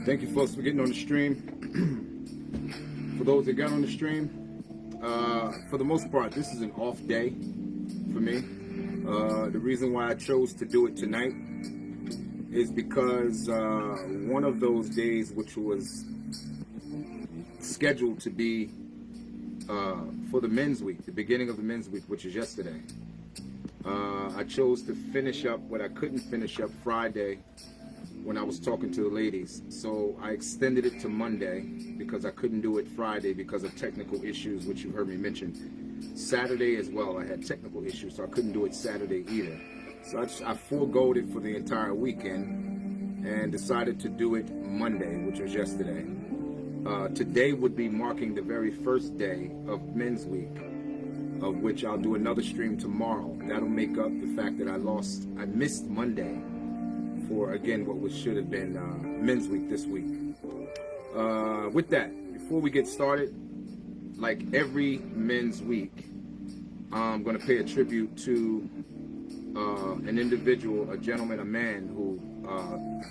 Thank you, folks, for getting on the stream. For those that got on the stream, for the most part, this is an off day for me. The reason why I chose to do it tonight is because one of those days, which was scheduled to be for the men's week, the beginning of the men's week, which is yesterday, I chose to finish up what I couldn't finish up Friday when I was talking to the ladies. So I extended it to Monday because I couldn't do it Friday because of technical issues, which you've heard me mention. Saturday as well, I had technical issues, so I couldn't do it Saturday either. So I foregoed it for the entire weekend and decided to do it Monday, which was yesterday. Today would be marking the very first day of Men's Week, of which I'll do another stream tomorrow. That'll make up the fact that I missed Monday for, again, what should have been Men's Week this week. With that, before we get started, like every Men's Week, I'm going to pay a tribute to an individual, a gentleman, a man who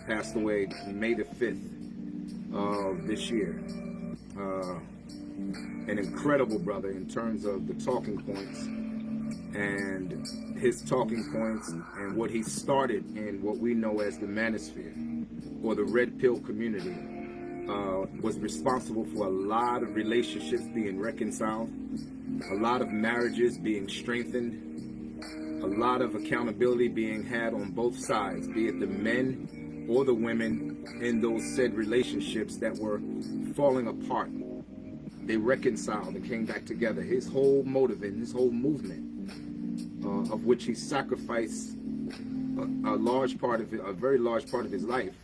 passed away May the 5th of this year. An incredible brother in terms of the talking points and his talking points and what he started in what we know as the manosphere or the red pill community, was responsible for a lot of relationships being reconciled, a lot of marriages being strengthened, a lot of accountability being had on both sides, be it the men or the women in those said relationships that were falling apart. They reconciled and came back together. His whole motive and his whole movement, of which he sacrificed a very large part of his life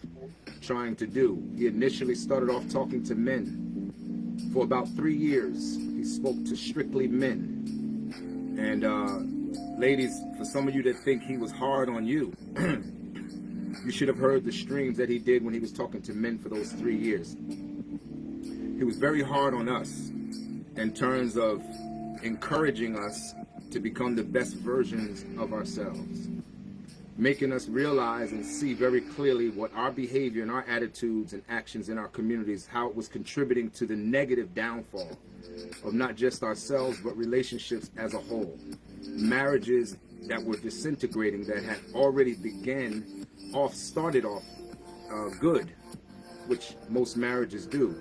trying to do. He initially started off talking to men. For about 3 years, he spoke to strictly men. And ladies, for some of you that think he was hard on you, you should have heard the streams that he did when he was talking to men for those 3 years. He was very hard on us in terms of encouraging us to become the best versions of ourselves, making us realize and see very clearly what our behavior and our attitudes and actions in our communities, how it was contributing to the negative downfall of not just ourselves, but relationships as a whole. Marriages that were disintegrating, that had already started off good, which most marriages do.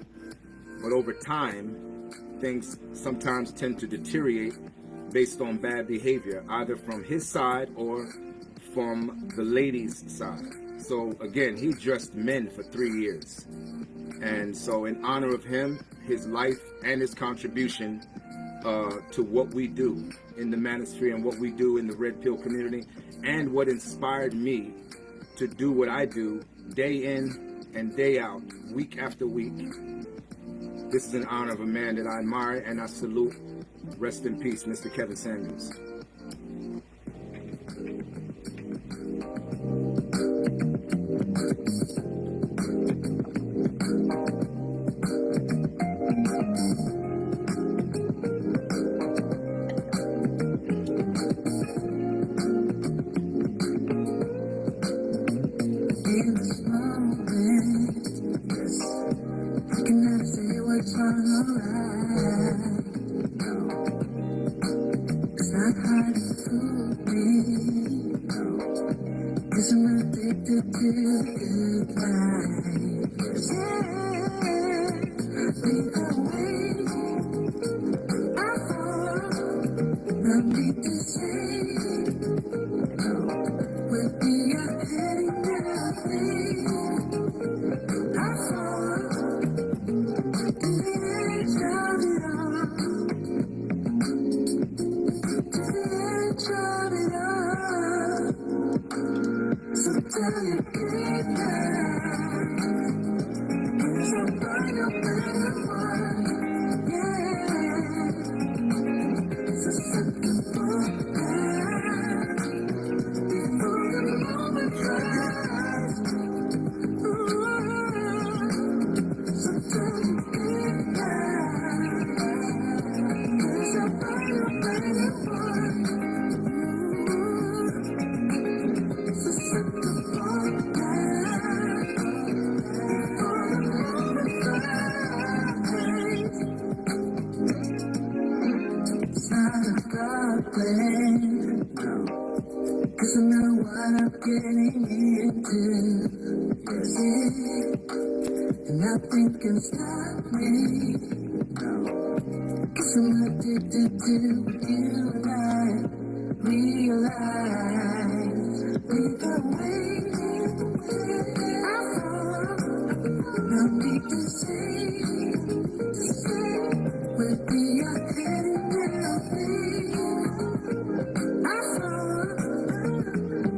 But over time, things sometimes tend to deteriorate based on bad behavior, either from his side or from the lady's side. So again, he dressed men for 3 years. And so in honor of him, his life and his contribution to what we do in the manosphere and what we do in the red pill community, and what inspired me to do what I do day in and day out, week after week. This is in honor of a man that I admire and I salute. Rest in peace, Mr. Kevin Samuels. 'Cause I'm addicted to good vibes. Yeah, we away. I fall, no need to say. We'll be ahead in nothing. I fall to the edge of it all. To the edge of it all. So tell you goodnight. So find a better one. Yeah. So simple for that. Before the moment flies. So tell you goodnight. So find a better one. So simple for that. Before the moment flies. It's not a problem, no. 'Cause I know what I'm getting into. Yes, and nothing can stop me, no. 'Cause I'm addicted to you and I realize we've awaited. I fall, no need to say. We'll be ahead in nothing. I fall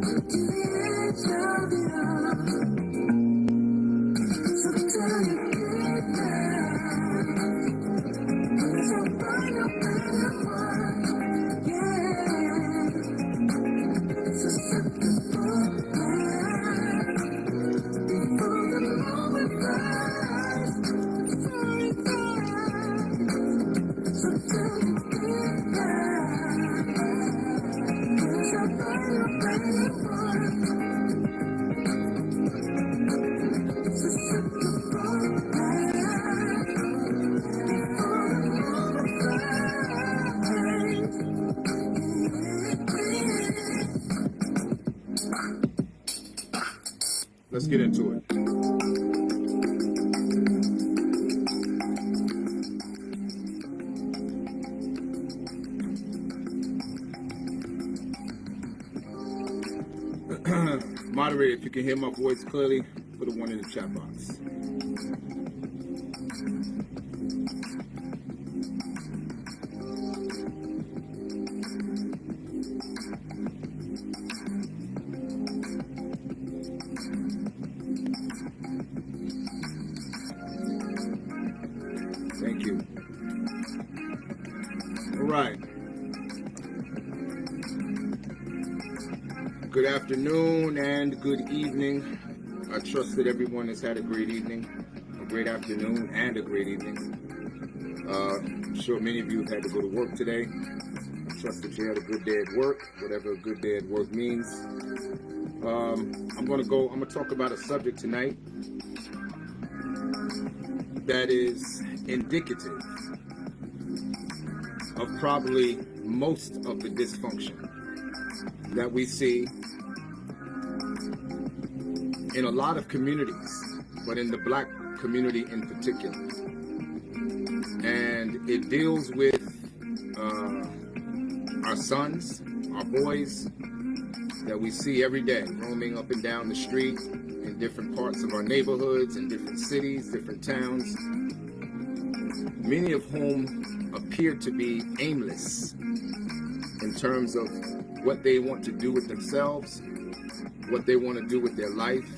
to the edge of it all. So tell you goodnight. 'Cause I'll find a better one. Yeah. So simple for that. Before the moment flies. Very fast. So tell you goodnight. 'Cause I'll find a better one. So simple for that. Before the moment flies. Let's get into it. Moderator, if you can hear my voice clearly, put a 1 in the chat box. Thank you. All right. Good afternoon and good evening. I trust that everyone has had a great evening, a great afternoon, and a great evening. I'm sure many of you have had to go to work today. I trust that you had a good day at work, whatever a good day at work means. I'm going to talk about a subject tonight that is indicative of probably most of the dysfunction that we see in a lot of communities, but in the Black community in particular. And it deals with our sons, our boys that we see every day roaming up and down the street in different parts of our neighborhoods, in different cities, different towns, many of whom appear to be aimless in terms of what they want to do with themselves, what they want to do with their life.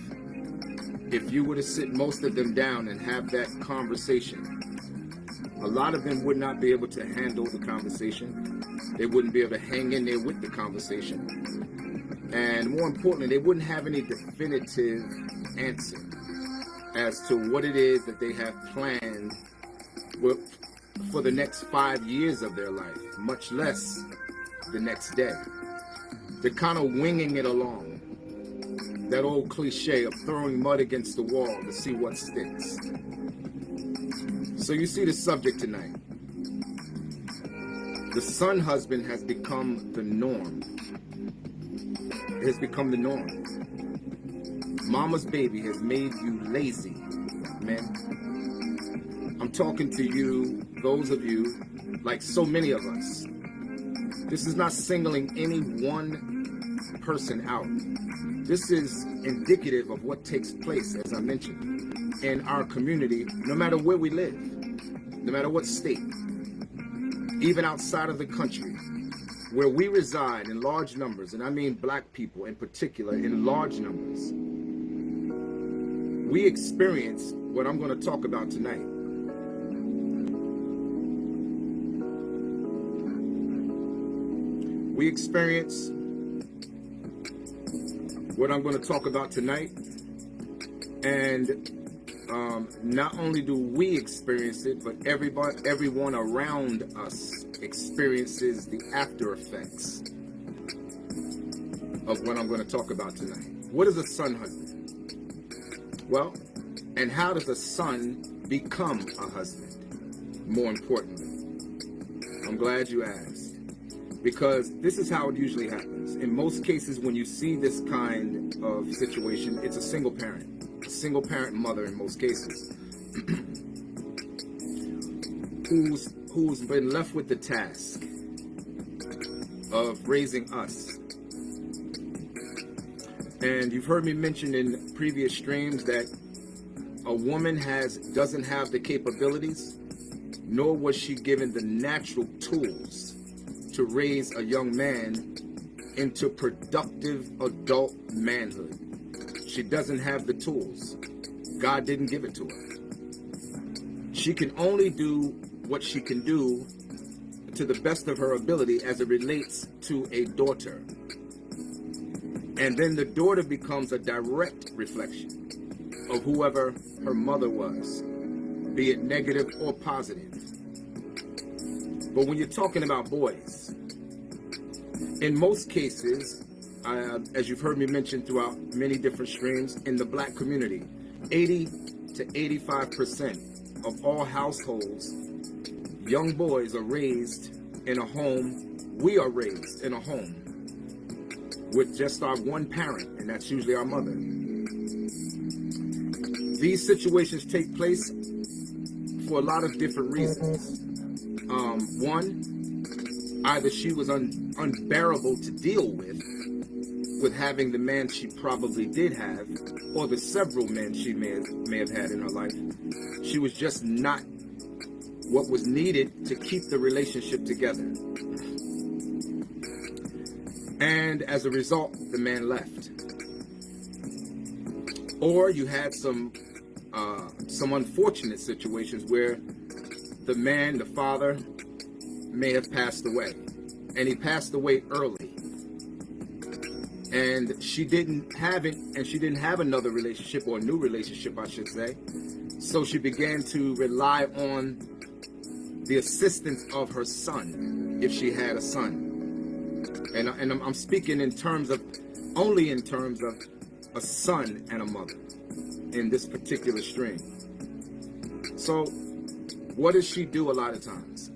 If you were to sit most of them down and have that conversation, a lot of them would not be able to handle the conversation. They wouldn't be able to hang in there with the conversation. And more importantly, they wouldn't have any definitive answer as to what it is that they have planned for the next 5 years of their life, much less the next day. They're kind of winging it along. That old cliche of throwing mud against the wall to see what sticks. So you see the subject tonight. The son husband has become the norm. It has become the norm. Mama's baby has made you lazy, men. I'm talking to you, those of you, like so many of us. This is not singling any one person out. This is indicative of what takes place, as I mentioned, in our community, no matter where we live, no matter what state, even outside of the country, where we reside in large numbers, and I mean black people in particular, in large numbers. We experience what I'm going to talk about tonight. We experience what I'm going to talk about tonight, and not only do we experience it, but everyone around us experiences the after effects of what I'm going to talk about tonight. What is a son husband? Well, and how does a son become a husband? More importantly, I'm glad you asked, because this is how it usually happens. In most cases, when you see this kind of situation, it's a single parent mother in most cases, who's been left with the task of raising us. And you've heard me mention in previous streams that a woman doesn't have the capabilities, nor was she given the natural tools to raise a young man into productive adult manhood. She doesn't have the tools. God didn't give it to her. She can only do what she can do to the best of her ability as it relates to a daughter. And then the daughter becomes a direct reflection of whoever her mother was, be it negative or positive. But when you're talking about boys, in most cases, as you've heard me mention throughout many different streams, in the black community, 80 to 85% of all households, young boys are raised in a home. We are raised in a home with just our one parent, and that's usually our mother. These situations take place for a lot of different reasons. One, either she was unbearable to deal with having the man she probably did have, or the several men she may have had in her life. She was just not what was needed to keep the relationship together. And as a result, the man left. Or you had some unfortunate situations where the man, the father, may have passed away, and he passed away early. And she didn't have it, and she didn't have another relationship, or a new relationship, I should say. So she began to rely on the assistance of her son, if she had a son. And I'm speaking only in terms of a son and a mother in this particular stream. So what does she do a lot of times?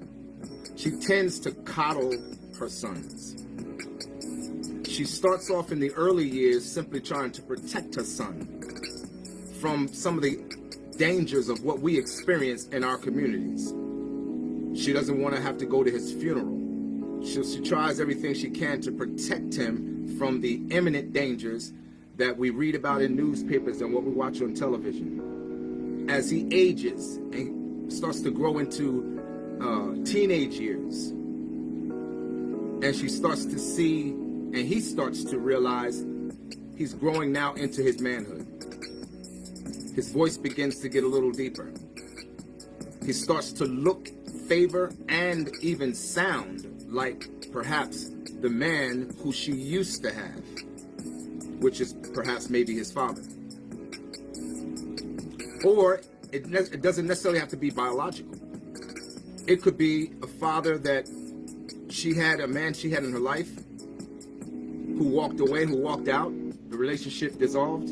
She tends to coddle her sons. She starts off in the early years simply trying to protect her son from some of the dangers of what we experience in our communities. She doesn't want to have to go to his funeral. She tries everything she can to protect him from the imminent dangers that we read about in newspapers and what we watch on television. As he ages and starts to grow into teenage years, and she starts to see, and he starts to realize he's growing now into his manhood. His voice begins to get a little deeper. He starts to look, favor, and even sound like perhaps the man who she used to have, which is perhaps maybe his father. Or it doesn't necessarily have to be biological. It could be a father that she had, a man she had in her life, who walked away, who walked out, the relationship dissolved,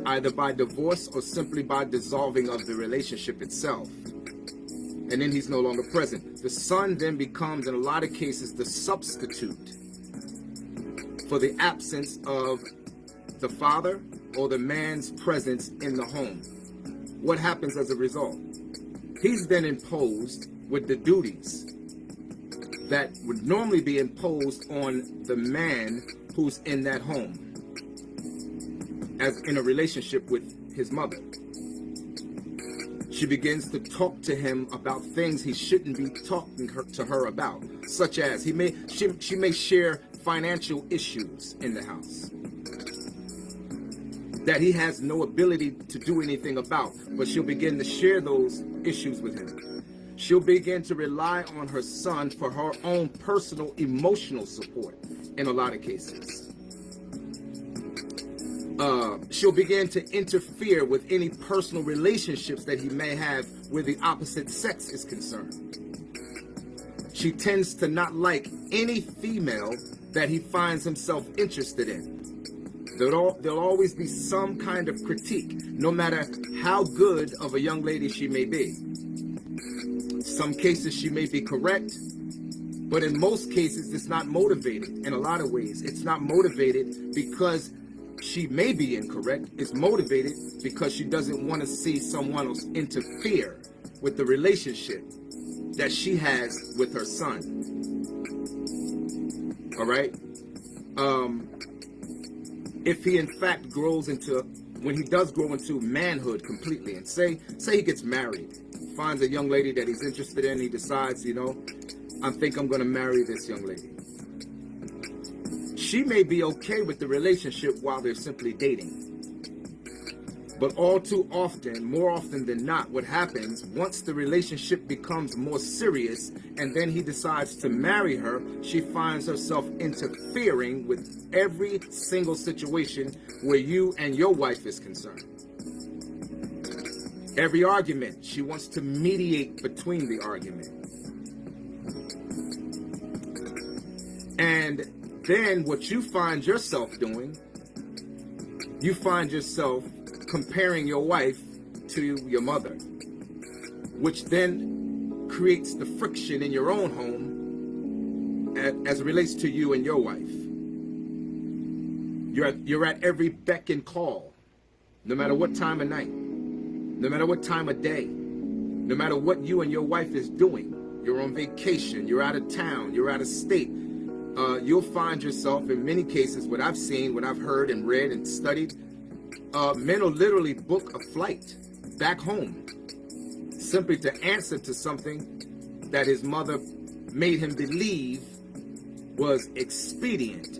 either by divorce or simply by dissolving of the relationship itself. and then he's no longer present. The son then becomes, in a lot of cases, the substitute for the absence of the father or the man's presence in the home. What happens as a result? He's then imposed with the duties that would normally be imposed on the man who's in that home, as in a relationship with his mother. She begins to talk to him about things he shouldn't be talking to her about, such as she may share financial issues in the house that he has no ability to do anything about, but she'll begin to share those issues with him. She'll begin to rely on her son for her own personal emotional support in a lot of cases. She'll begin to interfere with any personal relationships that he may have where the opposite sex is concerned. She tends to not like any female that he finds himself interested in. There'll always be some kind of critique, no matter how good of a young lady she may be. Some cases she may be correct, but in most cases it's not motivated. In a lot of ways, it's not motivated because she may be incorrect. It's motivated because she doesn't want to see someone else interfere with the relationship that she has with her son. All right? If he in fact grows into, when he does grow into manhood completely, and say he gets married, finds a young lady that he's interested in, he decides, I think I'm going to marry this young lady. She may be okay with the relationship while they're simply dating. But all too often, more often than not, what happens once the relationship becomes more serious and then he decides to marry her, she finds herself interfering with every single situation where you and your wife is concerned. Every argument, she wants to mediate between the argument. And then what you find yourself doing, you find yourself comparing your wife to your mother, which then creates the friction in your own home as it relates to you and your wife. You're at every beck and call, no matter what time of night, no matter what time of day, no matter what you and your wife is doing. You're on vacation, you're out of town, you're out of state. You'll find yourself, in many cases, what I've seen, what I've heard and read and studied, men will literally book a flight back home simply to answer to something that his mother made him believe was expedient,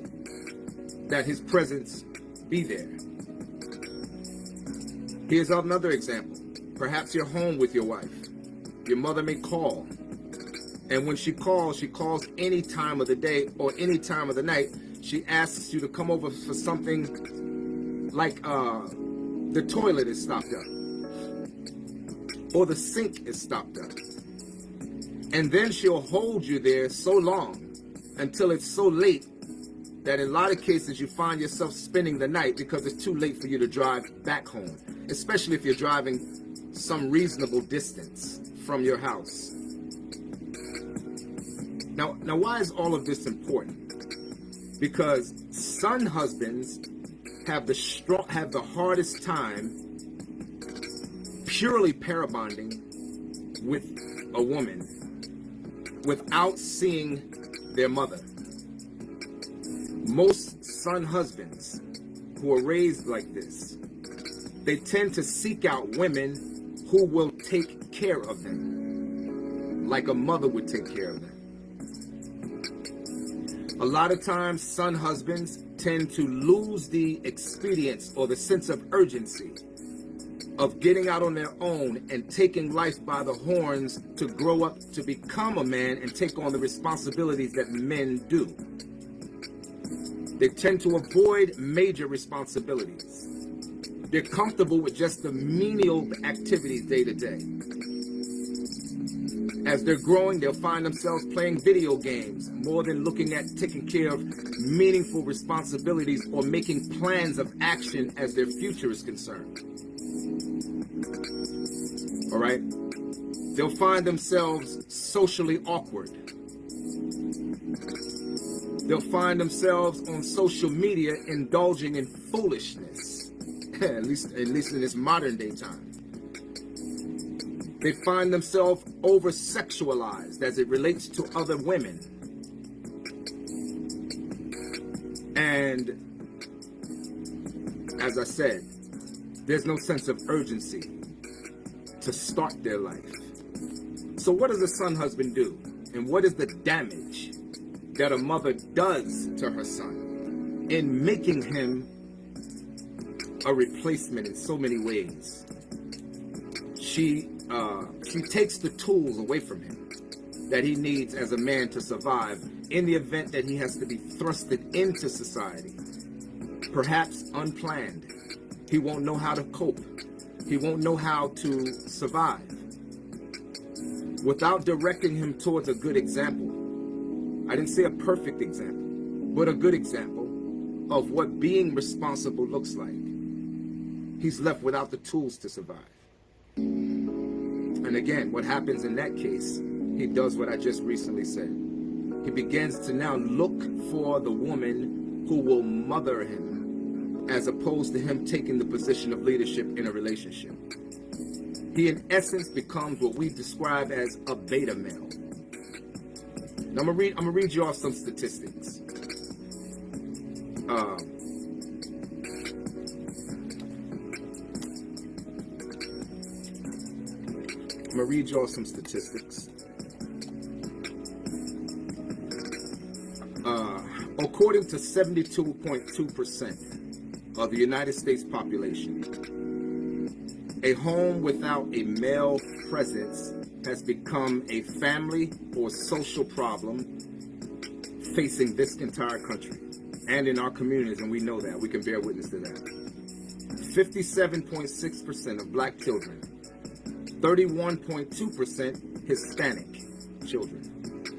that his presence be there. Here's another example. Perhaps you're home with your wife. Your mother may call. And when she calls any time of the day or any time of the night. She asks you to come over for something like the toilet is stopped up or the sink is stopped up. And then she'll hold you there so long until it's so late that in a lot of cases you find yourself spending the night because it's too late for you to drive back home, especially if you're driving some reasonable distance from your house. Now why is all of this important? Because son husbands have the hardest time purely parabonding with a woman without seeing their mother. Most son husbands who are raised like this, they tend to seek out women who will take care of them, like a mother would take care of them. A lot of times, son husbands tend to lose the expedience or the sense of urgency of getting out on their own and taking life by the horns to grow up to become a man and take on the responsibilities that men do. They tend to avoid major responsibilities. They're comfortable with just the menial activities day to day. As they're growing, they'll find themselves playing video games more than looking at taking care of meaningful responsibilities or making plans of action as their future is concerned. All right? They'll find themselves socially awkward. They'll find themselves on social media indulging in foolishness, at least in this modern day time. They find themselves over-sexualized as it relates to other women. And as I said, there's no sense of urgency to start their life. So what does a son husband do? And what is the damage that a mother does to her son in making him a replacement in so many ways? She takes the tools away from him that he needs as a man to survive in the event that he has to be thrusted into society, perhaps unplanned. He won't know how to cope. He won't know how to survive. Without directing him towards a good example, I didn't say a perfect example, but a good example of what being responsible looks like, he's left without the tools to survive. And again, what happens in that case, he does what I just recently said. He begins to now look for the woman who will mother him, as opposed to him taking the position of leadership in a relationship. He, in essence, becomes what we describe as a beta male. Now, I'm gonna read you off some statistics. I'm gonna read you all some statistics. According to 72.2% of the United States population, a home without a male presence has become a family or social problem facing this entire country and in our communities, and we know that. We can bear witness to that. 57.6% of black children, 31.2% Hispanic children,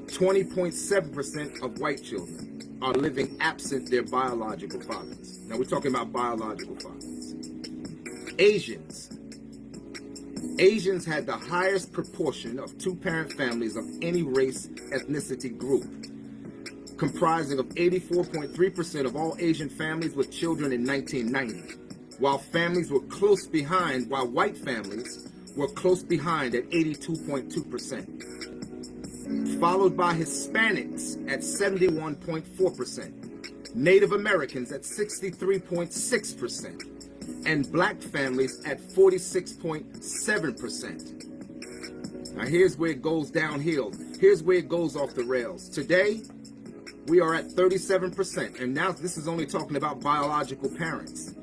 20.7% of white children are living absent their biological fathers. Now we're talking about biological fathers. Asians had the highest proportion of two-parent families of any race, ethnicity group, comprising of 84.3% of all Asian families with children in 1990, while white families were close behind at 82.2%, followed by Hispanics at 71.4%, Native Americans at 63.6%, and black families at 46.7%. Now here's where it goes downhill. Here's where it goes off the rails. Today, we are at 37%, and now this is only talking about biological parents.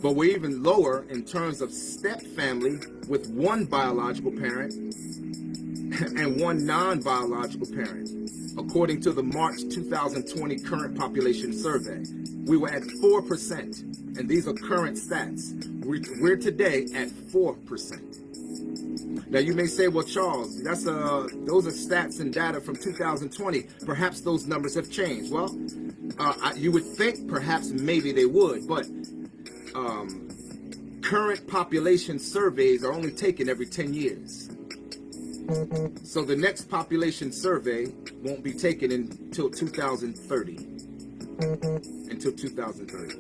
But we're even lower in terms of step family with one biological parent and one non-biological parent. According to the March 2020 current population survey, we were at 4%, and these are current stats. We're today at 4%. Now you may say, well, Charles, those are stats and data from 2020. Perhaps those numbers have changed. Well, you would think perhaps maybe they would, but current population surveys are only taken every 10 years. So the next population survey won't be taken until 2030. Until 2030.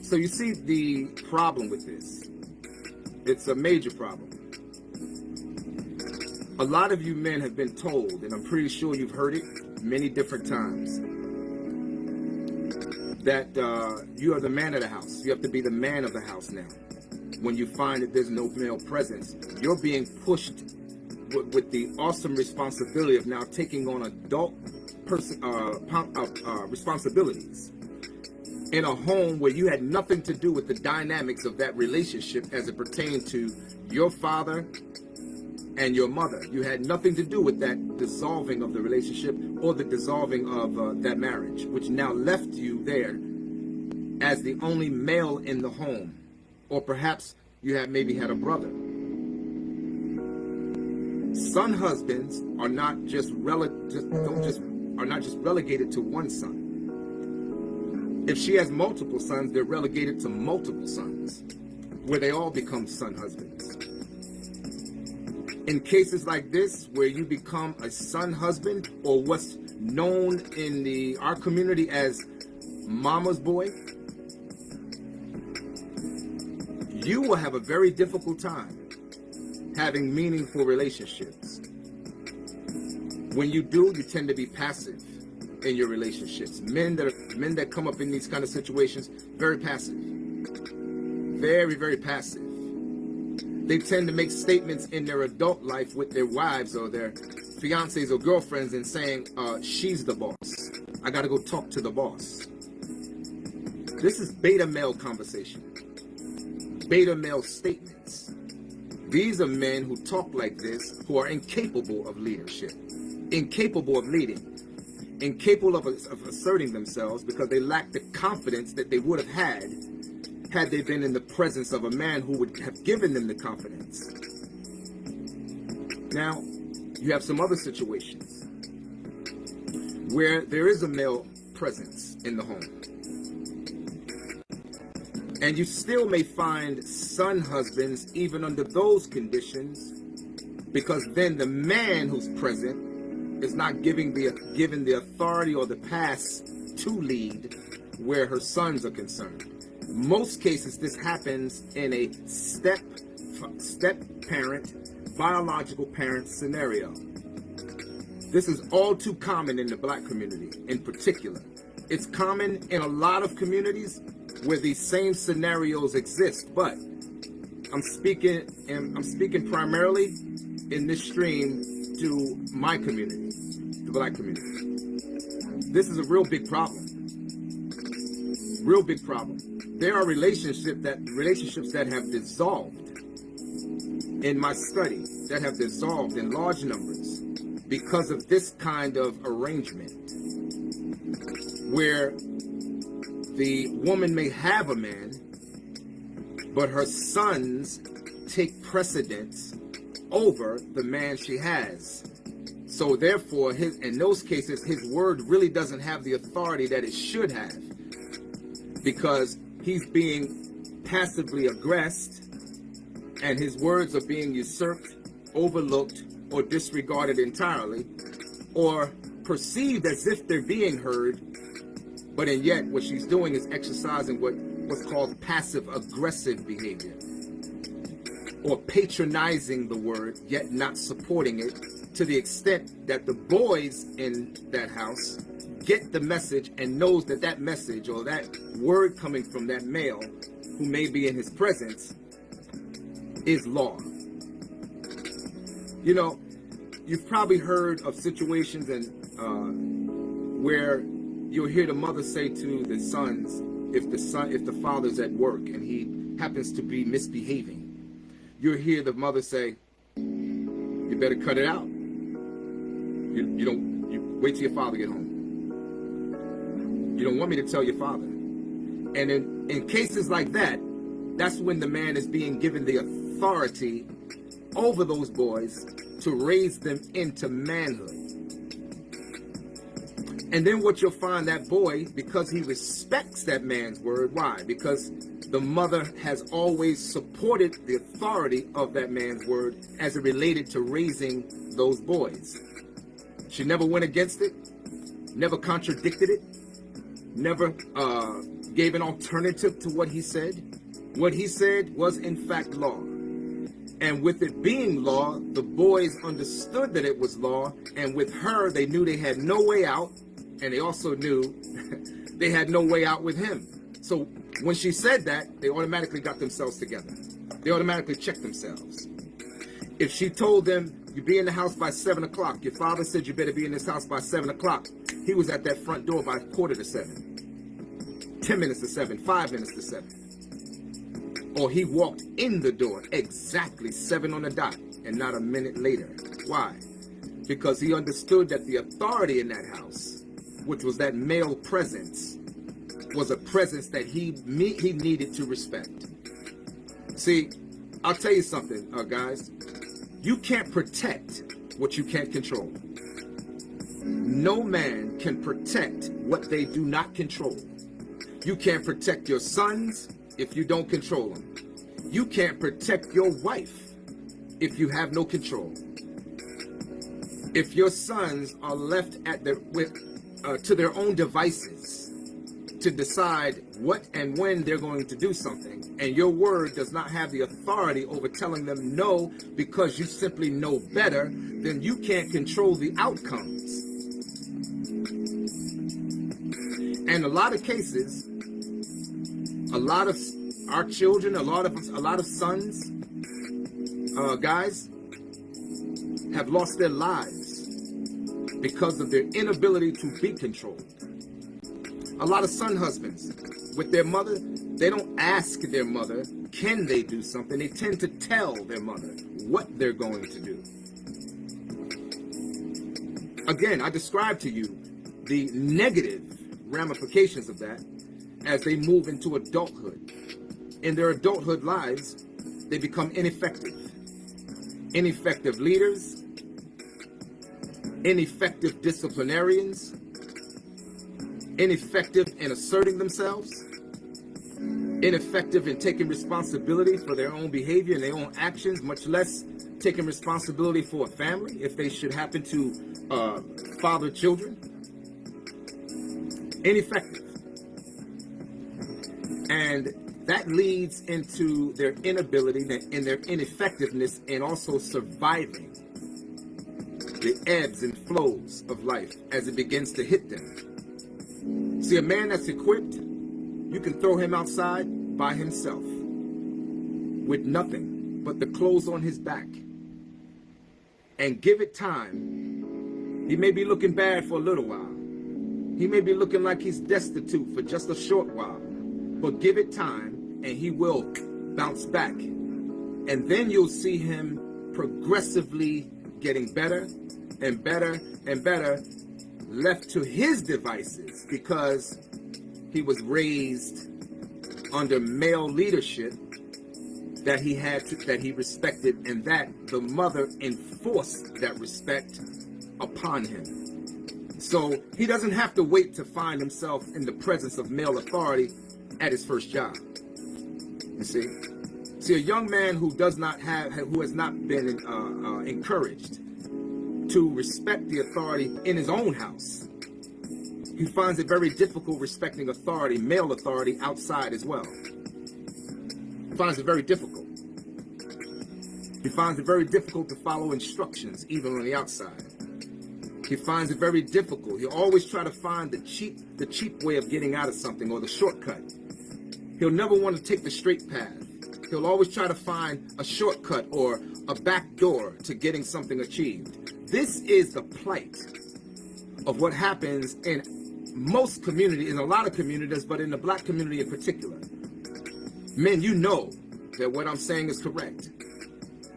So you see the problem with this. It's a major problem. A lot of you men have been told, and I'm pretty sure you've heard it many different times, that you are the man of the house. You have to be the man of the house now. When you find that there's no male presence, you're being pushed with the awesome responsibility of now taking on adult responsibilities in a home where you had nothing to do with the dynamics of that relationship as it pertained to your father and your mother. You had nothing to do with that dissolving of the relationship or the dissolving of that marriage, which now left you there as the only male in the home. Or perhaps you maybe had a brother. Son husbands are not just relegated to one son. If she has multiple sons, they're relegated to multiple sons. where they all become son husbands. In cases like this, where you become a son husband, or what's known in our community as mama's boy, you will have a very difficult time having meaningful relationships. When you do, you tend to be passive in your relationships. Men that come up in these kind of situations, very passive. Very, very passive. They tend to make statements in their adult life with their wives or their fiancés or girlfriends and saying, she's the boss. I gotta go talk to the boss. This is beta male conversation. Beta male statements. These are men who talk like this, who are incapable of leadership, incapable of leading, incapable of asserting themselves because they lack the confidence that they would have had they been in the presence of a man who would have given them the confidence. Now, you have some other situations where there is a male presence in the home. And you still may find son husbands even under those conditions, because then the man who's present is not given the authority or the pass to lead where her sons are concerned. Most cases, this happens in a step parent, biological parent scenario. This is all too common in the black community in particular. It's common in a lot of communities where these same scenarios exist, but I'm speaking primarily in this stream to my community, the black community. This is a real big problem. Real big problem. There are relationships that have dissolved in my study, that have dissolved in large numbers because of this kind of arrangement, where the woman may have a man, but her sons take precedence over the man she has. So therefore, in those cases, his word really doesn't have the authority that it should have, because he's being passively aggressed and his words are being usurped, overlooked, or disregarded entirely, or perceived as if they're being heard. But and yet, what she's doing is exercising what's called passive-aggressive behavior, or patronizing the word, yet not supporting it, to the extent that the boys in that house get the message and knows that that message or that word coming from that male who may be in his presence is law. You know, you've probably heard of situations where you'll hear the mother say to the sons, if the father's at work and he happens to be misbehaving, you'll hear the mother say, "You better cut it out. You wait till your father get home. You don't want me to tell your father." And in cases like that, that's when the man is being given the authority over those boys to raise them into manhood. And then what you'll find, that boy, because he respects that man's word, why? Because the mother has always supported the authority of that man's word as it related to raising those boys. She never went against it, never contradicted it, never gave an alternative to what he said. What he said was in fact law. And with it being law, the boys understood that it was law, and with her, they knew they had no way out, and they also knew they had no way out with him. So when she said that, they automatically got themselves together. They automatically checked themselves. If she told them, "You be in the house by 7 o'clock, your father said you better be in this house by 7 o'clock," he was at that front door by 7:15, 10 minutes to 7, 5 minutes to 7. Or he walked in the door exactly 7 on the dot and not a minute later. Why? Because he understood that the authority in that house, which was that male presence, was a presence that he needed to respect. See, I'll tell you something, guys. You can't protect what you can't control. No man can protect what they do not control. You can't protect your sons if you don't control them. You can't protect your wife if you have no control. If your sons are left to their own devices to decide what and when they're going to do something, and your word does not have the authority over telling them no because you simply know better, then you can't control the outcomes. And a lot of cases, a lot of our children, a lot of sons, guys, have lost their lives because of their inability to be controlled. A lot of son husbands with their mother, they don't ask their mother, can they do something? They tend to tell their mother what they're going to do. Again, I described to you the negative ramifications of that as they move into adulthood. In their adulthood lives, they become ineffective. Ineffective leaders, ineffective disciplinarians, ineffective in asserting themselves, ineffective in taking responsibility for their own behavior and their own actions, much less taking responsibility for a family if they should happen to father children. Ineffective. And that leads into their inability and their ineffectiveness in also surviving the ebbs and flows of life as it begins to hit them. See, a man that's equipped, you can throw him outside by himself with nothing but the clothes on his back and give it time. He may be looking bad for a little while. He may be looking like he's destitute for just a short while, but give it time and he will bounce back. And then you'll see him progressively getting better and better and better, left to his devices because he was raised under male leadership that he respected, and that the mother enforced that respect upon him. So he doesn't have to wait to find himself in the presence of male authority at his first job. You see, a young man who has not been encouraged to respect the authority in his own house, he finds it very difficult respecting authority, male authority, outside as well. He finds it very difficult. He finds it very difficult to follow instructions, even on the outside. He finds it very difficult. He'll always try to find the cheap way of getting out of something, or the shortcut. He'll never want to take the straight path. He'll always try to find a shortcut or a back door to getting something achieved. This is the plight of what happens in most communities, in a lot of communities, but in the black community in particular. Men, you know that what I'm saying is correct.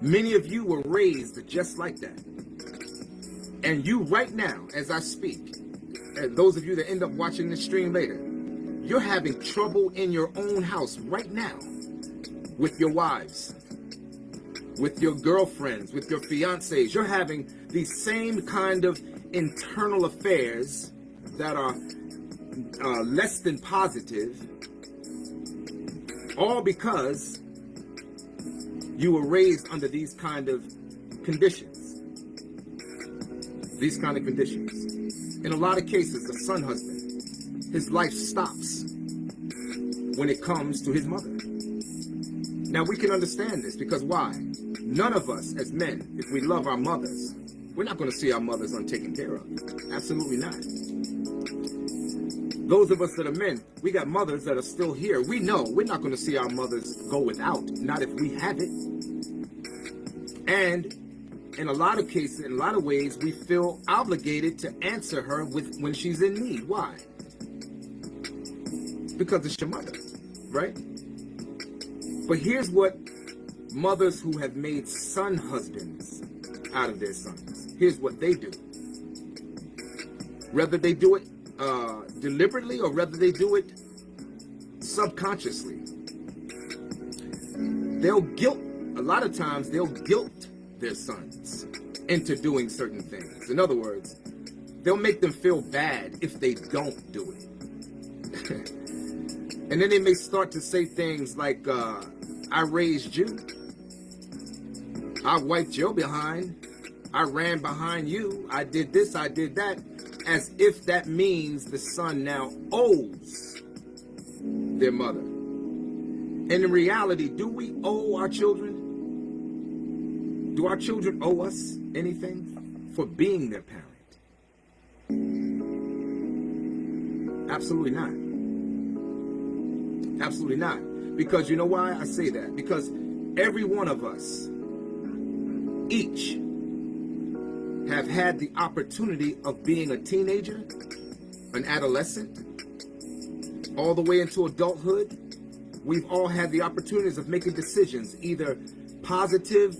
Many of you were raised just like that. And you right now, as I speak, and those of you that end up watching this stream later, you're having trouble in your own house right now with your wives, with your girlfriends, with your fiancés. You're having these same kind of internal affairs that are less than positive, all because you were raised under these kind of conditions. These kind of conditions. In a lot of cases, the son husband, his life stops when it comes to his mother. Now, we can understand this because why? None of us as men, if we love our mothers, we're not going to see our mothers untaken care of. Absolutely not. Those of us that are men, we got mothers that are still here. We know we're not going to see our mothers go without, not if we have it. And in a lot of cases, in a lot of ways, we feel obligated to answer her when she's in need. Why? Because it's your mother, right? But here's what mothers who have made son husbands out of their sons, here's what they do. Whether they do it deliberately or whether they do it subconsciously, a lot of times they'll guilt their sons into doing certain things. In other words, they'll make them feel bad if they don't do it. And then they may start to say things like, I raised you. I wiped your behind. I ran behind you. I did this, I did that. As if that means the son now owes their mother. And in reality, do we owe our children? Do our children owe us anything for being their parent? Absolutely not. Absolutely not. Because you know why I say that? Because every one of us, each, have had the opportunity of being a teenager, an adolescent, all the way into adulthood. We've all had the opportunities of making decisions, either positive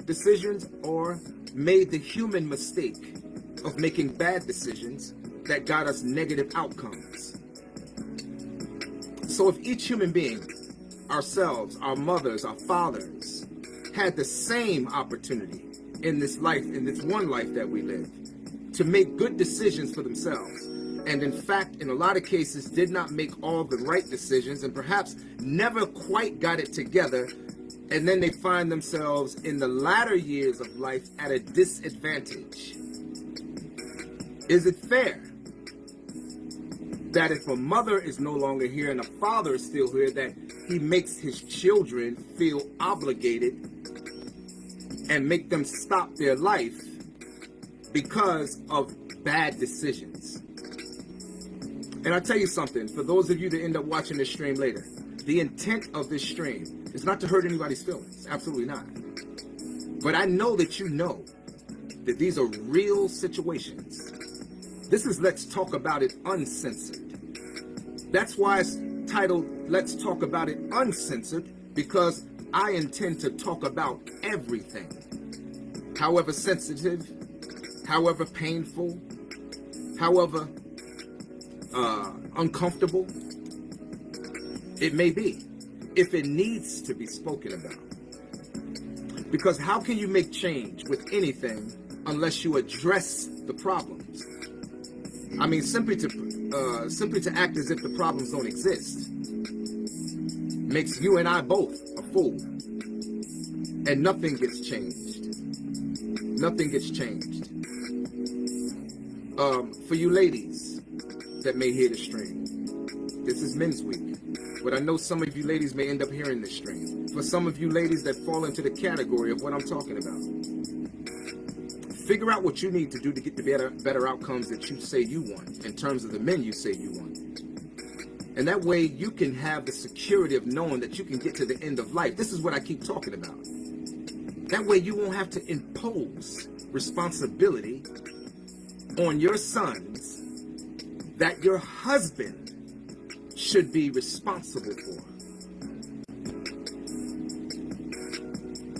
decisions or made the human mistake of making bad decisions that got us negative outcomes. So if each human being, ourselves, our mothers, our fathers, had the same opportunity in this life, in this one life that we live, to make good decisions for themselves, and in fact, in a lot of cases, did not make all the right decisions and perhaps never quite got it together, and then they find themselves in the latter years of life at a disadvantage. Is it fair that if a mother is no longer here and a father is still here, that he makes his children feel obligated and make them stop their life because of bad decisions? And I'll tell you something, for those of you that end up watching this stream later, the intent of this stream is not to hurt anybody's feelings. Absolutely not. But I know that you know that these are real situations. This is Let's Talk About It Uncensored. That's why it's titled Let's Talk About It Uncensored, because I intend to talk about everything. However sensitive, however painful, however uncomfortable it may be, if it needs to be spoken about. Because how can you make change with anything unless you address the problems? I mean, simply to act as if the problems don't exist makes you and I both a fool. And nothing gets changed. Nothing gets changed. For you ladies that may hear the stream, this is Men's Week. But I know some of you ladies may end up hearing this stream. For some of you ladies that fall into the category of what I'm talking about, figure out what you need to do to get the better outcomes that you say you want, in terms of the men you say you want. And that way you can have the security of knowing that you can get to the end of life. This is what I keep talking about. That way you won't have to impose responsibility on your sons that your husband should be responsible for.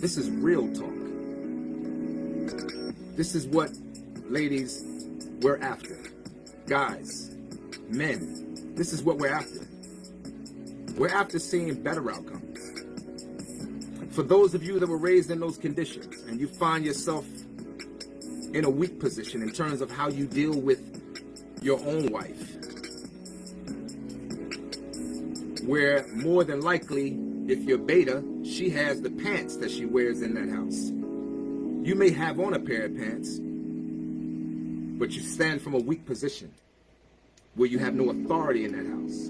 This is real talk. This is what, ladies, we're after. Guys, men, this is what we're after. We're after seeing better outcomes. For those of you that were raised in those conditions and you find yourself in a weak position in terms of how you deal with your own wife, where more than likely, if you're beta, she has the pants that she wears in that house. You may have on a pair of pants, but you stand from a weak position where you have no authority in that house.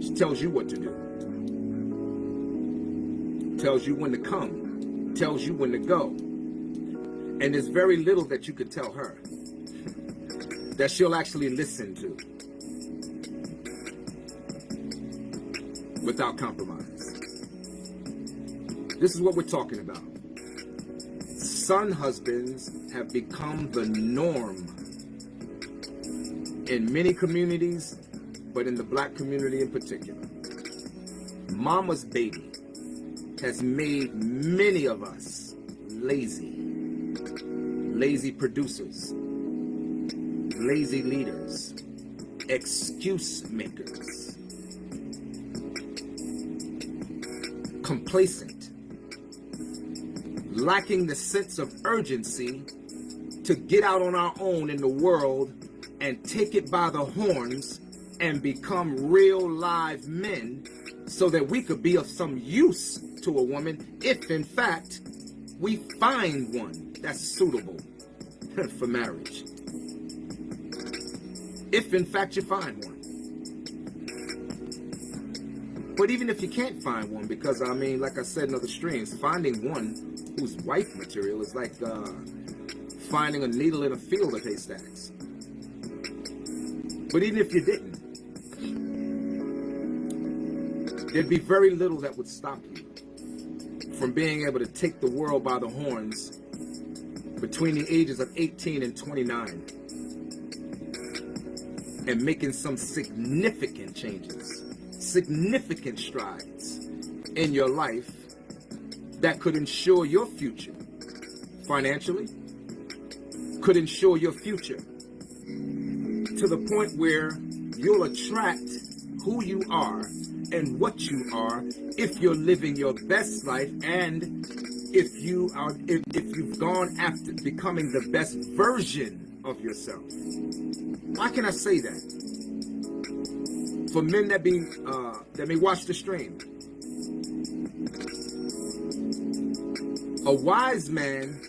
She tells you what to do. Tells you when to come. Tells you when to go. And there's very little that you could tell her that she'll actually listen to without compromise. This is what we're talking about. Son husbands have become the norm in many communities, but in the black community in particular. Mama's baby has made many of us lazy. Lazy producers, lazy leaders, excuse makers, complacent, lacking the sense of urgency to get out on our own in the world and take it by the horns and become real live men so that we could be of some use to a woman if in fact we find one that's suitable for marriage. If in fact you find one. But even if you can't find one, because I mean, like I said in other streams, finding one who's wife material is like finding a needle in a field of haystacks. But even if you didn't, there'd be very little that would stop you from being able to take the world by the horns between the ages of 18 and 29 and making some significant changes, significant strides in your life that could ensure your future financially, could ensure your future to the point where you'll attract who you are and what you are if you're living your best life, and if you've gone after becoming the best version of yourself. Why can I say that? For men that may watch the stream, a wise man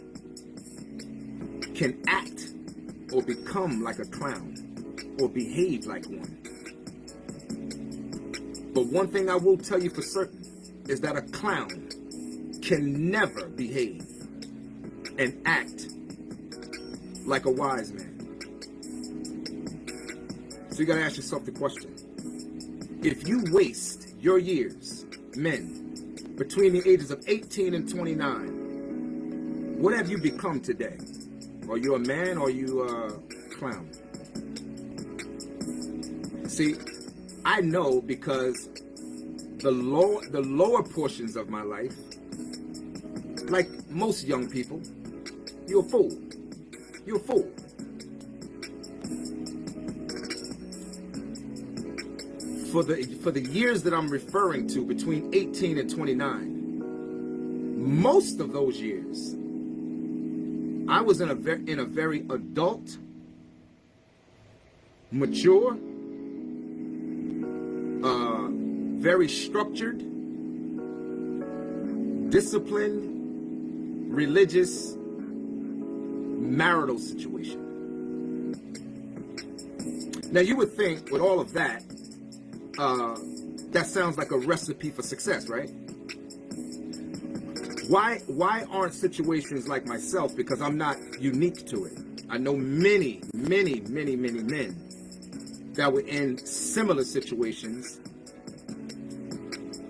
can act or become like a clown or behave like one. But one thing I will tell you for certain is that a clown can never behave and act like a wise man. So you gotta ask yourself the question. If you waste your years, men, between the ages of 18 and 29, what have you become today? Are you a man or are you a clown? See, I know because the lower portions of my life, like most young people, you're a fool. You're a fool. For the years that I'm referring to, between 18 and 29, most of those years, I was in a very adult, mature, very structured, disciplined, religious, marital situation. Now you would think with all of that, that sounds like a recipe for success, right? Why aren't situations like myself? Because I'm not unique to it. I know many men that were in similar situations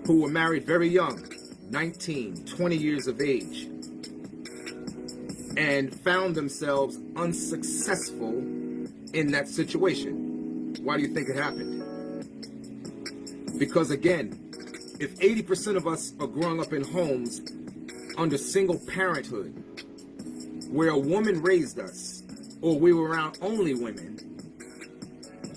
who were married very young, 19, 20 years of age, and found themselves unsuccessful in that situation. Why do you think it happened? Because again, if 80% of us are growing up in homes under single parenthood, where a woman raised us, or we were around only women,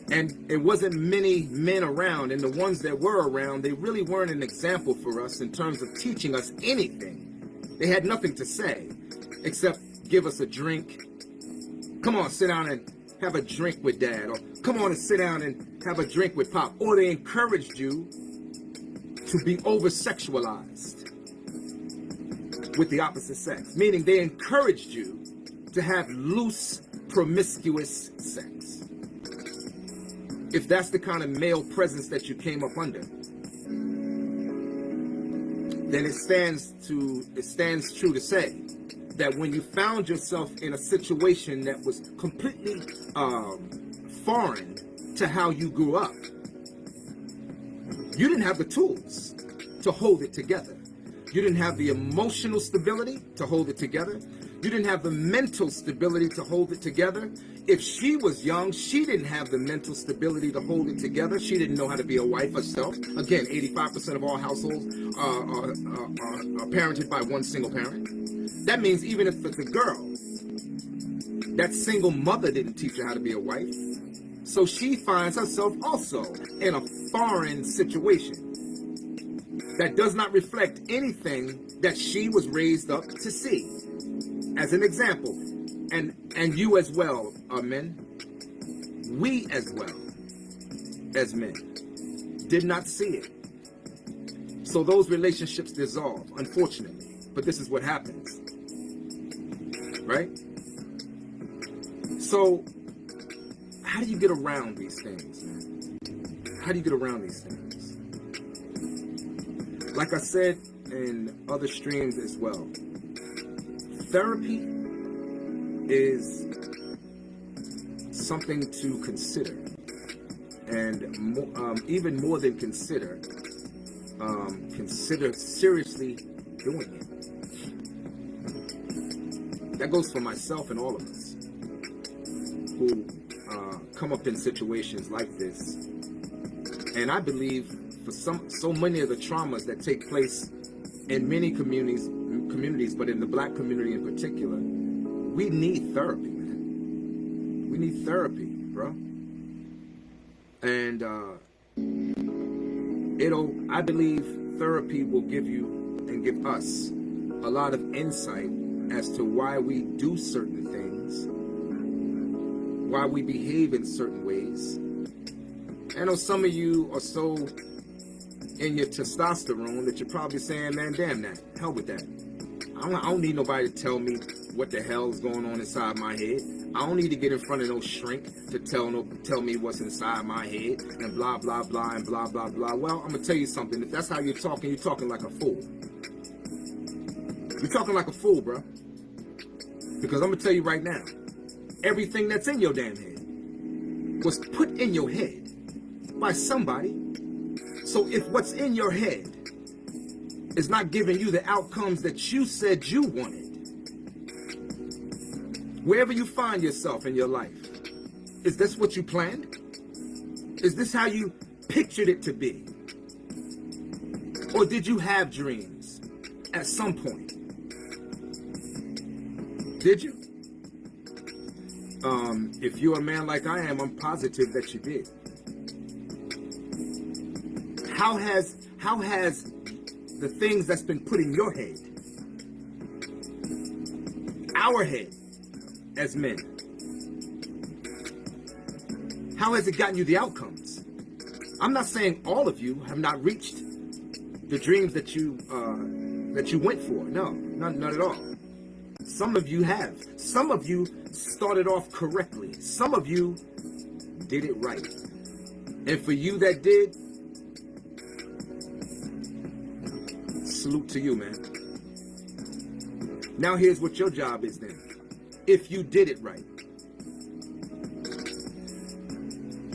and it wasn't many men around, and the ones that were around, they really weren't an example for us in terms of teaching us anything. They had nothing to say except give us a drink. Come on, sit down and have a drink with dad, or come on and sit down and have a drink with pop. Or they encouraged you to be over-sexualized with the opposite sex, meaning they encouraged you to have loose, promiscuous sex. If that's the kind of male presence that you came up under, then it stands true to say that when you found yourself in a situation that was completely foreign to how you grew up, you didn't have the tools to hold it together. You didn't have the emotional stability to hold it together. You didn't have the mental stability to hold it together. If she was young, she didn't have the mental stability to hold it together. She didn't know how to be a wife herself. Again, 85% of all households are parented by one single parent. That means even if it's a girl, that single mother didn't teach her how to be a wife. So she finds herself also in a foreign situation that does not reflect anything that she was raised up to see. As an example, and you as well, men, we as well. as men. Did not see it. So those relationships dissolve, unfortunately. But this is what happens. Right? So, how do you get around these things, man? How do you get around these things? Like I said in other streams as well, therapy is something to consider. And even more than consider seriously doing it. That goes for myself and all of us who come up in situations like this. And I believe for so many of the traumas that take place in many communities, but in the black community in particular, we need therapy, man. We need therapy, bro. And I believe therapy will give you and give us a lot of insight as to why we do certain things, why we behave in certain ways. I know some of you are so in your testosterone that you're probably saying, man, damn that, hell with that. I don't need nobody to tell me what the hell is going on inside my head. I don't need to get in front of no shrink to tell me what's inside my head and blah, blah, blah, and blah, blah, blah. Well, I'm going to tell you something. If that's how you're talking like a fool. You're talking like a fool, bro. Because I'm going to tell you right now, everything that's in your damn head was put in your head by somebody. So if what's in your head is not giving you the outcomes that you said you wanted, wherever you find yourself in your life, is this what you planned? Is this how you pictured it to be? Or did you have dreams at some point? Did you? If you're a man like I am, I'm positive that you did. How has the things that's been put in your head, our head as men, how has it gotten you the outcomes? I'm not saying all of you have not reached the dreams that you went for. No, not at all. Some of you have. Some of you started off correctly. Some of you did it right. And for you that did, salute to you, man. Now here's what your job is then. If you did it right,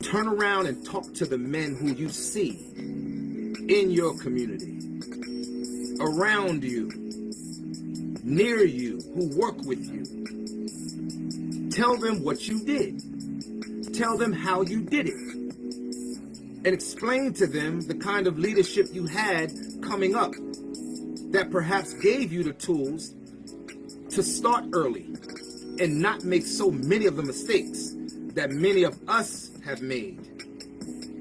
turn around and talk to the men who you see in your community, around you, near you, who work with you. Tell them what you did. Tell them how you did it. And explain to them the kind of leadership you had coming up that perhaps gave you the tools to start early and not make so many of the mistakes that many of us have made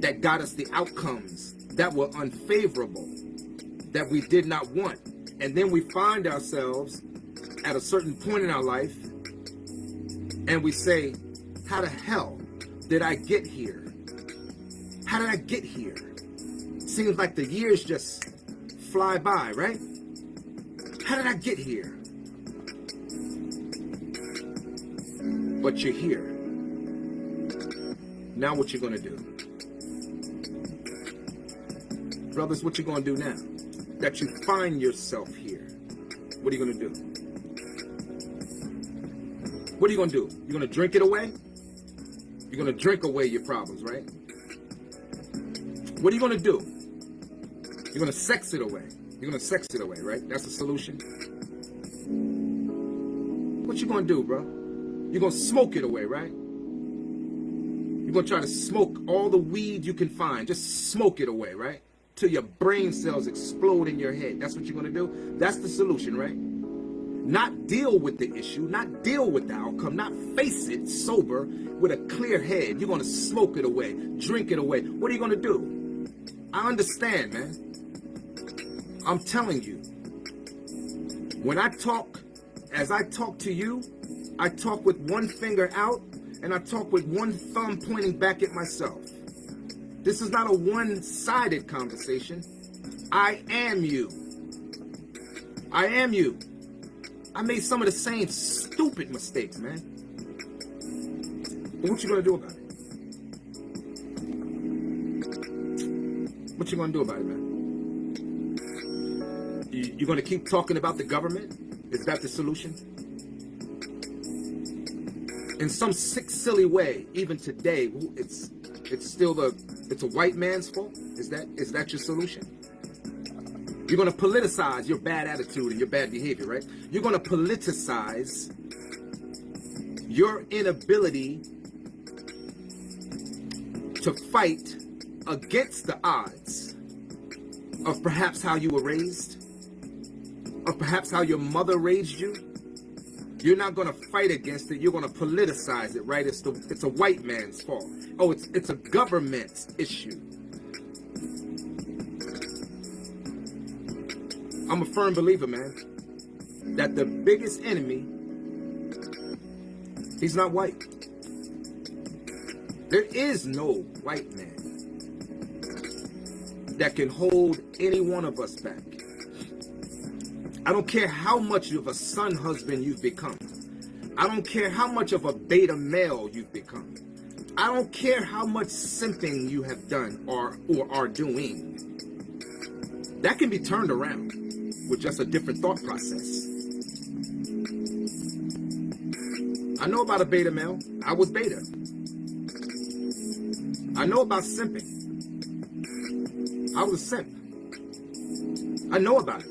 that got us the outcomes that were unfavorable, that we did not want. And then we find ourselves at a certain point in our life and we say, how the hell did I get here? How did I get here? Seems like the years just fly by, right? How did I get here? But you're here. Now what you gonna do? Brothers, what you gonna do now? That you find yourself here. What are you gonna do? What are you gonna do? You're gonna drink it away? You're gonna drink away your problems, right? What are you gonna do? You're gonna sex it away. You're gonna sex it away, right? That's the solution. What you gonna do, bro? You're gonna smoke it away, right? You're gonna try to smoke all the weed you can find. Just smoke it away, right? Till your brain cells explode in your head. That's what you're gonna do? That's the solution, right? Not deal with the issue, not deal with the outcome, not face it sober with a clear head. You're gonna smoke it away, drink it away. What are you gonna do? I understand, man. I'm telling you, when I talk, as I talk to you, I talk with one finger out and I talk with one thumb pointing back at myself. This is not a one-sided conversation. I am you. I am you. I made some of the same stupid mistakes, man. But what you gonna do about it? What you gonna do about it, man? You gonna keep talking about the government? Is that the solution? In some sick, silly way, even today, it's a white man's fault? Is that your solution? You're going to politicize your bad attitude and your bad behavior, right? You're going to politicize your inability to fight against the odds of perhaps how you were raised, of perhaps how your mother raised you. You're not going to fight against it. You're going to politicize it, right? It's a white man's fault. Oh, it's a government issue. I'm a firm believer, man, that the biggest enemy, he's not white. There is no white man that can hold any one of us back. I don't care how much of a son husband you've become. I don't care how much of a beta male you've become. I don't care how much simping you have done or are doing. That can be turned around with just a different thought process. I know about a beta male. I was beta. I know about simping. I was a simp. I know about it.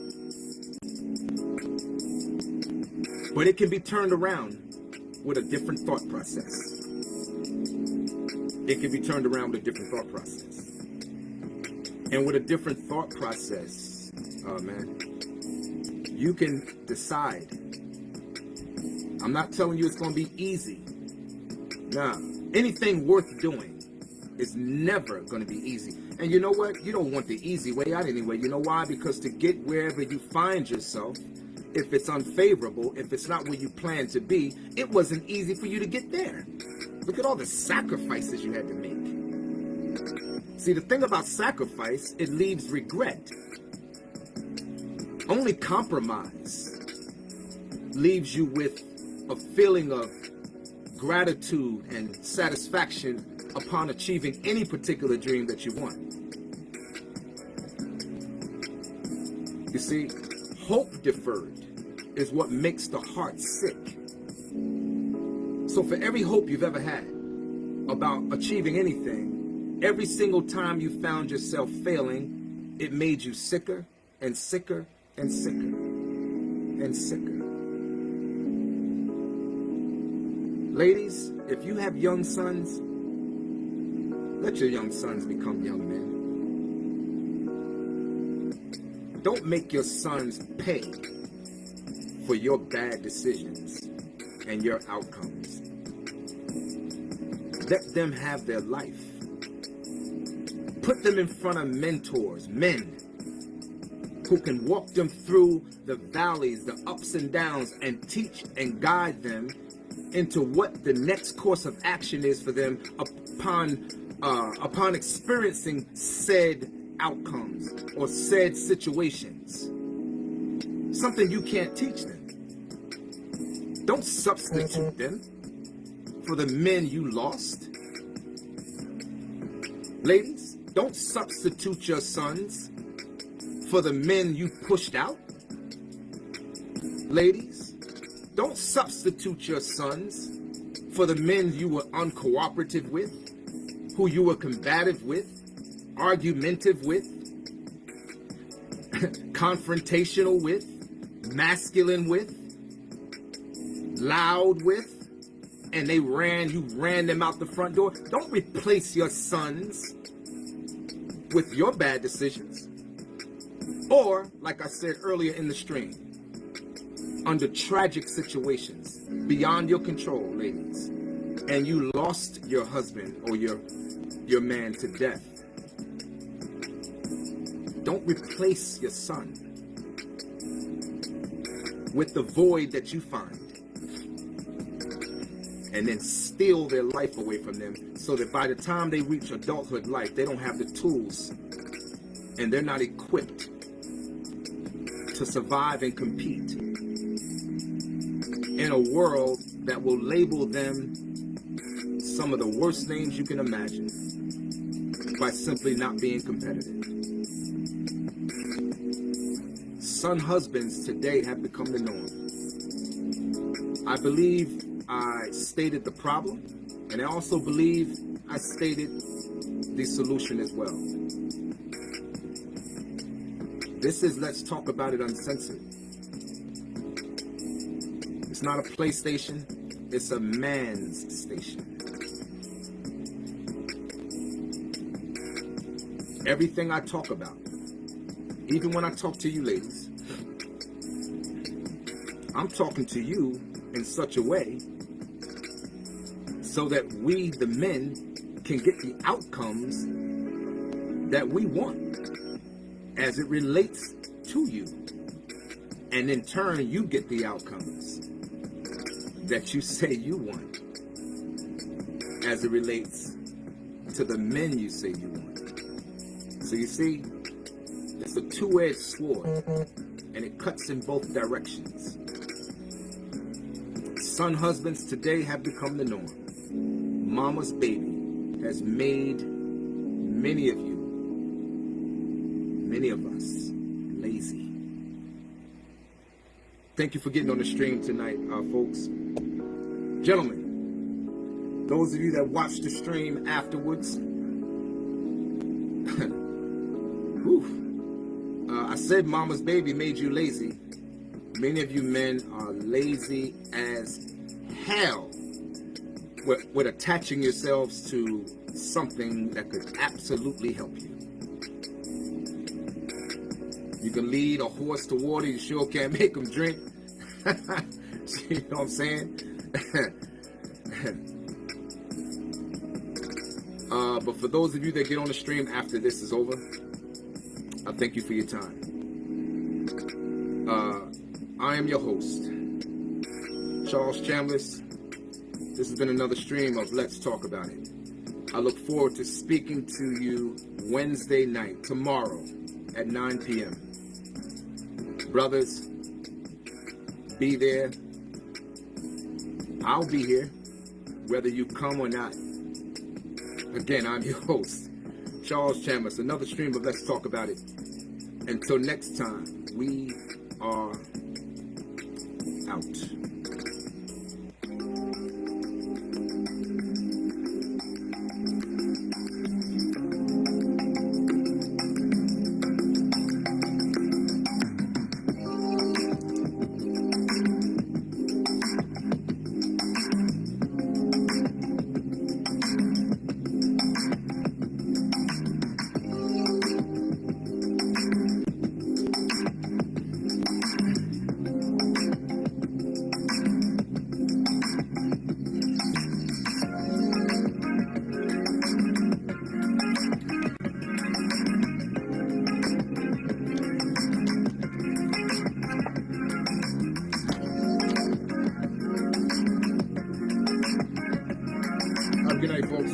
But it can be turned around with a different thought process. It can be turned around with a different thought process. And with a different thought process, man, you can decide. I'm not telling you it's going to be easy. Nah, anything worth doing is never going to be easy. And you know what? You don't want the easy way out anyway. You know why? Because to get wherever you find yourself, if it's unfavorable, if it's not where you plan to be, it wasn't easy for you to get there. Look at all the sacrifices you had to make. See, the thing about sacrifice, it leaves regret. Only compromise leaves you with a feeling of gratitude and satisfaction upon achieving any particular dream that you want. You see, hope deferred is what makes the heart sick. So for every hope you've ever had about achieving anything, every single time you found yourself failing, it made you sicker and sicker and sicker and sicker. Ladies, if you have young sons, let your young sons become young men. Don't make your sons pay for your bad decisions and your outcomes. Let them have their life. Put them in front of mentors, men, who can walk them through the valleys, the ups and downs, and teach and guide them into what the next course of action is for them upon experiencing said outcomes or said situations. Something you can't teach them. Don't substitute them for the men you lost. Ladies, don't substitute your sons for the men you pushed out. Ladies, don't substitute your sons for the men you were uncooperative with, who you were combative with, argumentative with, confrontational with, masculine with, loud with, and you ran them out the front door. Don't replace your sons with your bad decisions. Or, like I said earlier in the stream, under tragic situations beyond your control, ladies, and you lost your husband or your man to death. Don't replace your son with the void that you find. and then steal their life away from them, so that by the time they reach adulthood life, they don't have the tools and they're not equipped to survive and compete in a world that will label them some of the worst names you can imagine by simply not being competitive. Son husbands today have become the norm. I believe I stated the problem, and I also believe I stated the solution as well. This is Let's Talk About It Uncensored. It's not a PlayStation, it's a man's station. Everything I talk about, even when I talk to you ladies, I'm talking to you in such a way so that we, the men, can get the outcomes that we want as it relates to you. And in turn, you get the outcomes that you say you want as it relates to the men you say you want. So you see, it's a two-edged sword, and it cuts in both directions. Son husbands today have become the norm. Mama's baby has made many of you, many of us, lazy. Thank you for getting on the stream tonight, folks. Gentlemen, those of you that watch the stream afterwards, I said mama's baby made you lazy. Many of you men are lazy as hell with attaching yourselves to something that could absolutely help you. You can lead a horse to water, you sure can't make him drink. You know what I'm saying? But for those of you that get on the stream after this is over, I thank you for your time. I am your host, Charles Chambliss. This has been another stream of Let's Talk About It. I look forward to speaking to you Wednesday night, tomorrow at 9 p.m. Brothers, be there. I'll be here, whether you come or not. Again, I'm your host, Charles Chambliss. Another stream of Let's Talk About It. Until next time, we are out. Good night, folks.